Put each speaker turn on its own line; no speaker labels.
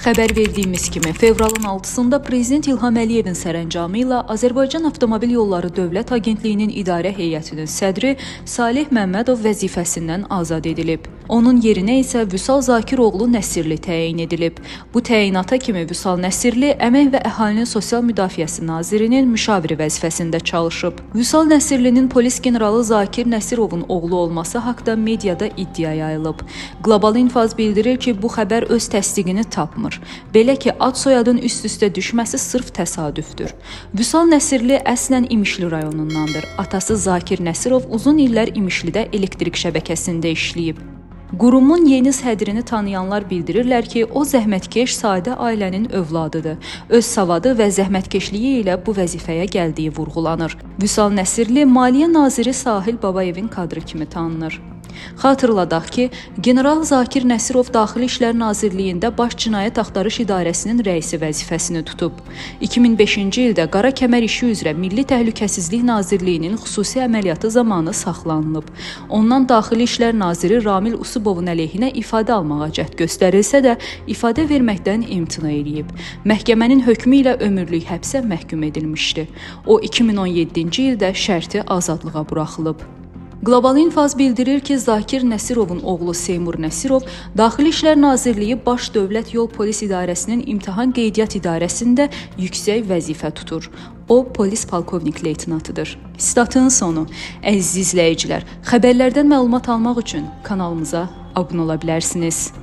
Xəbər verdiyimiz kimi, fevralın 6-sında Prezident İlham Əliyevin sərəncamı ilə Azərbaycan Avtomobil Yolları Dövlət Agentliyinin idarə heyətinin sədri Salih Məmmədov vəzifəsindən azad edilib. Onun yerinə isə Vüsal Zakiroğlu Nəsirli təyin edilib. Bu təyinata kimi Vüsal Nəsirli Əmək və Əhalinin Sosial Müdafiəsi Nazirinin müşaviri vəzifəsində çalışıb. Vüsal Nəsirlinin polis generalı Zakir Nəsirovun oğlu olması haqqında mediada iddia yayılıb. Qlobal İnfaz bildirir ki, bu xəbər öz təsdiqini tapmır. Belə ki, ad soyadın üst-üstə düşməsi sırf təsadüfdür. Vüsal Nəsirli əslən İmişli rayonundandır. Atası Zakir Nəsirov uzun illər İmişlidə elektrik şəbəkəsində işləyib. Qurumun yeni sədrini tanıyanlar bildirirlər ki, o zəhmətkeş sadə ailənin övladıdır. Öz savadı və zəhmətkeşliyi ilə bu vəzifəyə gəldiyi vurğulanır. Vüsal Nəsirli Maliyyə Naziri Sahil Babayevin kadrı kimi tanınır. Xatırladaq ki, General Zakir Nəsirov Daxili İşlər Nazirliyində Baş Cinayət Axtarış İdarəsinin rəisi vəzifəsini tutub. 2005-ci ildə qara kəmər işi üzrə Milli Təhlükəsizlik Nazirliyinin xüsusi əməliyyatı zamanı saxlanılıb. Ondan Daxili İşlər Naziri Ramil Usubovun əleyhinə ifadə almağa cəhd göstərilsə də, ifadə verməkdən imtina edib. Məhkəmənin hökmü ilə ömürlük həbsə məhkum edilmişdi. O, 2017-ci ildə şərti azadlığa buraxılıb. Qlobal İnfaz bildirir ki, Zakir Nəsirovun oğlu Seymur Nəsirov Daxili İşlər Nazirliyi Baş Dövlət Yol Polis İdarəsinin İmtahan Qeydiyyat İdarəsində yüksək vəzifə tutur. O, polis polkovnik leytenantıdır. Statın sonu. Əziz izləyicilər, xəbərlərdən məlumat almaq üçün kanalımıza abunə ola bilərsiniz.